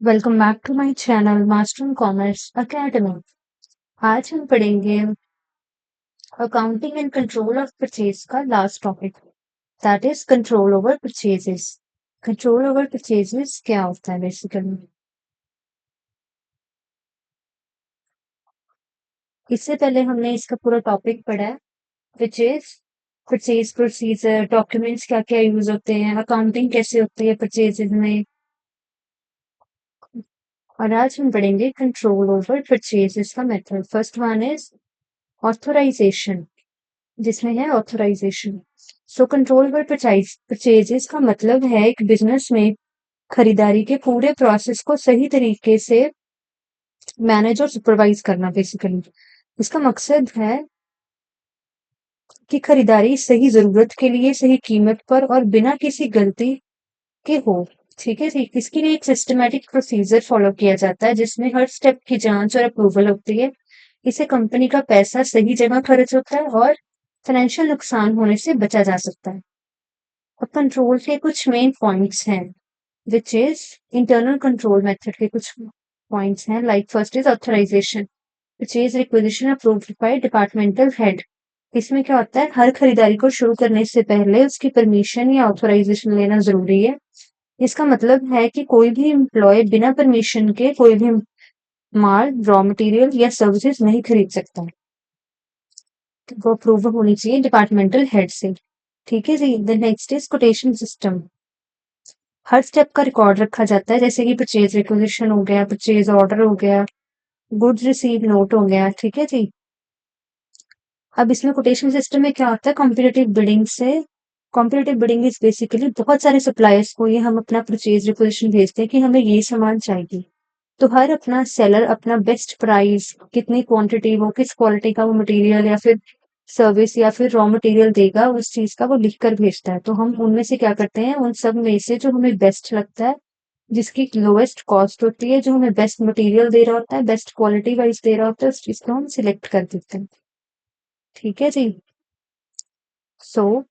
Welcome back to my channel master in commerce academy. आज हम पढ़ेंगे accounting and control of purchase का last topic, that is control over purchases. Control over purchases क्या होता है basically? इससे पहले हमने इसका पूरा टॉपिक पढ़ा है, which is purchase procedure, documents क्या क्या यूज होते हैं, अकाउंटिंग कैसे होती है परचेजेस में। और आज हम पढ़ेंगे कंट्रोल ओवर परचेजेस का method. First one is authorisation, जिसमें है authorisation. So control over purchases का मतलब है एक बिजनेस में खरीदारी के पूरे प्रोसेस को सही तरीके से मैनेज और सुपरवाइज करना। बेसिकली इसका मकसद है कि खरीदारी सही जरूरत के लिए, सही कीमत पर और बिना किसी गलती के हो। ठीक है जी। इसके लिए एक सिस्टमेटिक प्रोसीजर फॉलो किया जाता है जिसमें हर स्टेप की जांच और अप्रूवल होती है। इससे कंपनी का पैसा सही जगह खर्च होता है और फाइनेंशियल नुकसान होने से बचा जा सकता है। अब कंट्रोल के कुछ मेन पॉइंट्स हैं, which is internal control method के कुछ पॉइंट्स हैं। Like first is authorisation, purchase requisition approved by departmental head. इसमें क्या होता है, हर खरीदारी को शुरू करने से पहले उसकी परमिशन या ऑथराइजेशन लेना जरूरी है। इसका मतलब है कि कोई भी एम्प्लॉय बिना परमिशन के कोई भी माल, रॉ मटेरियल या सर्विसेज नहीं खरीद सकता। वो अप्रूवल होनी चाहिए डिपार्टमेंटल हेड से। ठीक है जी। The next is quotation system. हर स्टेप का रिकॉर्ड रखा जाता है, जैसे कि परचेज रिक्विजिशन हो गया, परचेज ऑर्डर हो गया, गुड्स रिसीव नोट हो गया। ठीक है जी। अब इसमें कोटेशन सिस्टम में क्या होता है, कॉम्पिटिटिव बिडिंग से। कॉम्पिटिटिव बिडिंग इज बेसिकली बहुत सारे सप्लायर्स को ये हम अपना परचेज रिक्विजिशन भेजते हैं कि हमें ये सामान चाहिए, तो हर अपना सेलर अपना बेस्ट प्राइस, कितनी क्वांटिटी, वो किस क्वालिटी का वो मटेरियल या फिर सर्विस या फिर रॉ मटेरियल देगा, उस चीज का वो लिख कर भेजता है। तो हम उनमें से क्या करते हैं, उन सब में से जो हमें बेस्ट लगता है, जिसकी लोएस्ट कॉस्ट होती है, जो हमें बेस्ट मटेरियल दे रहा होता है, बेस्ट क्वालिटी वाइज दे रहा होता है, उस चीज को हम सिलेक्ट कर देते हैं। ठीक है जी। सो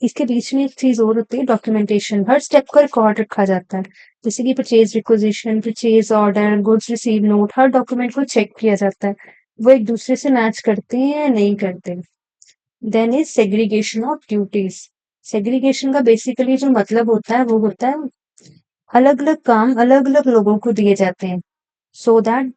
इसके बीच में एक चीज और होती है, डॉक्यूमेंटेशन। हर स्टेप का रिकॉर्ड रखा जाता है, जैसे कि purchase requisition, purchase order, goods receive note, हर डॉक्यूमेंट को चेक किया जाता है, वो एक दूसरे से मैच करते हैं या नहीं करते। Then is segregation of duties. Segregation का बेसिकली जो मतलब होता है वो होता है अलग अलग काम अलग अलग लोगों को दिए जाते हैं, सो दैट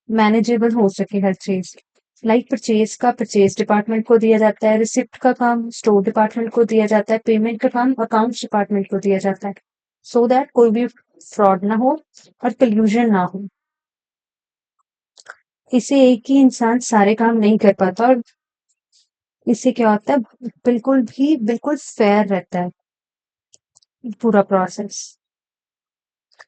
मैनेजेबल हो सके हर चीज। लाइक परचेज का परचेज डिपार्टमेंट को दिया जाता है, रिसिप्ट का काम स्टोर डिपार्टमेंट को दिया जाता है, पेमेंट का काम अकाउंट्स डिपार्टमेंट को दिया जाता है, सो दैट कोई भी फ्रॉड ना हो और कल्यूजन ना हो। इसे एक ही इंसान सारे काम नहीं कर पाता और इससे क्या होता है, बिल्कुल फेयर रहता है पूरा प्रोसेस।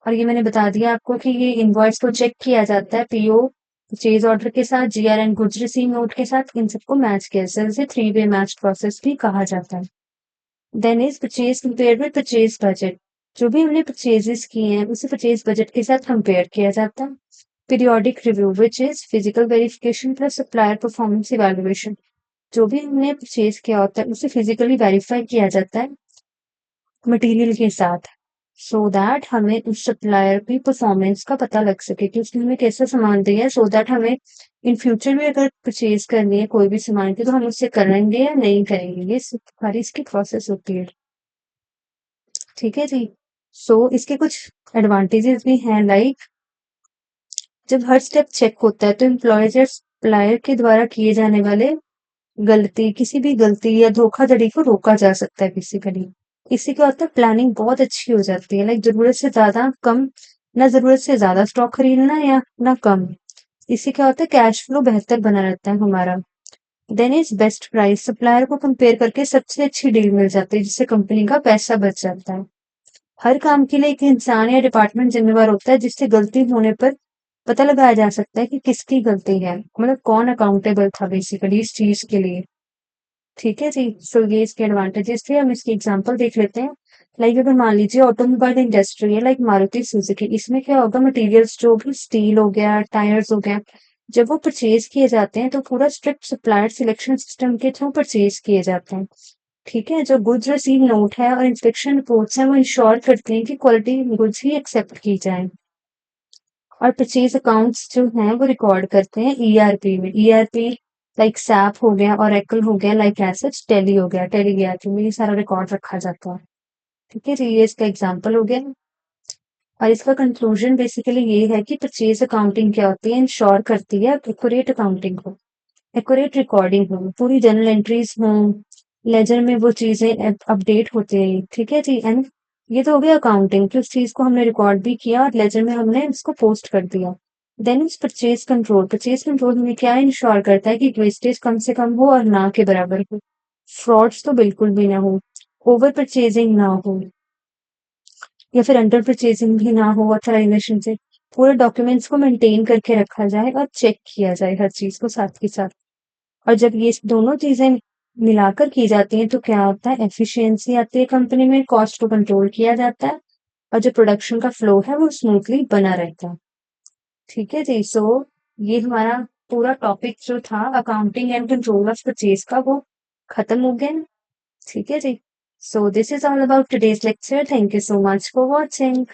और ये मैंने बता दिया आपको कि ये इनवॉइस को चेक किया जाता है, पीओ परचेज ऑर्डर के साथ, GR and goods receive note के साथ, इन सबको मैच किया जाता है, इसे 3 वे मैच प्रोसेस भी कहा जाता है। Then is purchase compare with purchase budget. जो भी हमने परचेजेस किए हैं उसे परचेज बजट के साथ कंपेयर किया जाता है। Periodic review, which is physical verification plus supplier performance evaluation. जो भी हमने परचेज किया होता है उसे फिजिकली वेरीफाई किया जाता है मटेरियल के साथ, सो दैट हमें उस सप्लायर की परफॉर्मेंस का पता लग सके कि उसने हमें कैसा सामान दिया है, सो दैट हमें इन फ्यूचर भी अगर परचेज करनी है कोई भी सामान की तो हम उससे करेंगे या नहीं करेंगे। ये सारी इसकी प्रोसेस होती है। ठीक है जी। सो इसके कुछ एडवांटेजेस भी हैं, लाइक जब हर स्टेप चेक होता है तो एम्प्लॉयज या सप्लायर के द्वारा किए जाने वाले किसी भी गलती या धोखाधड़ी को रोका जा सकता है बेसिकली। इससे क्या होता है, प्लानिंग बहुत अच्छी हो जाती है, लाइक जरूरत से ज्यादा कम, ना जरूरत से ज्यादा स्टॉक खरीदना या ना कम। इससे क्या होता है, कैश फ्लो बेहतर बना रहता है हमारा। Then is best price, supplier को कंपेयर करके सबसे अच्छी डील मिल जाती है जिससे कंपनी का पैसा बच जाता है। हर काम के लिए एक इंसान या डिपार्टमेंट जिम्मेवार होता है, जिससे गलती होने पर पता लगाया जा सकता है कि किसकी गलती है, मतलब कौन अकाउंटेबल था बेसिकली इस चीज के लिए। ठीक है जी। सो ये इसके एडवांटेजेस थे, हम इसकी एग्जांपल देख लेते हैं। लाइक अगर मान लीजिए ऑटोमोबाइल इंडस्ट्री है, लाइक मारुति सुजुकी, इसमें क्या होगा, मटेरियल्स जो भी स्टील हो गया, टायर्स हो गया, जब वो परचेज किए जाते हैं तो पूरा स्ट्रिक्ट सप्लायर सिलेक्शन सिस्टम के थ्रू परचेज किए जाते हैं। ठीक है? जो गुड्स रिसीव नोट है और इंस्पेक्शन रिपोर्ट्स हैं वो इंश्योर करते हैं कि क्वालिटी गुड्स ही एक्सेप्ट की जाए। और परचेज अकाउंट्स जो हैं वो रिकॉर्ड करते हैं ईआरपी में। ईआरपी लाइक सैप हो गया, ओरेकल हो गया, लाइक एज टैली हो गया, टैली ईआरपी में ये सारा रिकॉर्ड रखा जाता है। ठीक है जी, ये इसका एग्जाम्पल हो गया। और इसका कंक्लूजन बेसिकली ये है कि परचेज अकाउंटिंग क्या होती है, इंश्योर करती है एक्यूरेट अकाउंटिंग को, एक्यूरेट रिकॉर्डिंग हो, पूरी जर्नल एंट्रीज हो, लेजर में वो चीजें अपडेट होते हैं। ठीक है जी। एंड ये तो हो गया अकाउंटिंग कि उस चीज को हमने रिकॉर्ड भी किया और लेजर में हमने उसको पोस्ट कर दिया। देन इज परचेज कंट्रोल में क्या इंश्योर करता है कि वेस्टेज कम से कम हो और ना के बराबर हो, फ्रॉड्स तो बिल्कुल भी ना हो, ओवर परचेजिंग ना हो, या फिर अंडर परचेजिंग भी ना हो ऑथराइजेशन से। पूरे डॉक्यूमेंट्स को मेंटेन करके रखा जाए और चेक किया जाए हर चीज को साथ के साथ। और जब ये दोनों चीजें मिलाकर की जाती हैं तो क्या होता है, एफिशिएंसी आती है कंपनी में, कॉस्ट को कंट्रोल किया जाता है और जो प्रोडक्शन का फ्लो है वो स्मूथली बना रहता है। ठीक है जी। सो ये हमारा पूरा टॉपिक जो था accounting and control of purchase का वो खत्म हो गया। ठीक है जी। So this is all about today's lecture. Thank you so much for watching.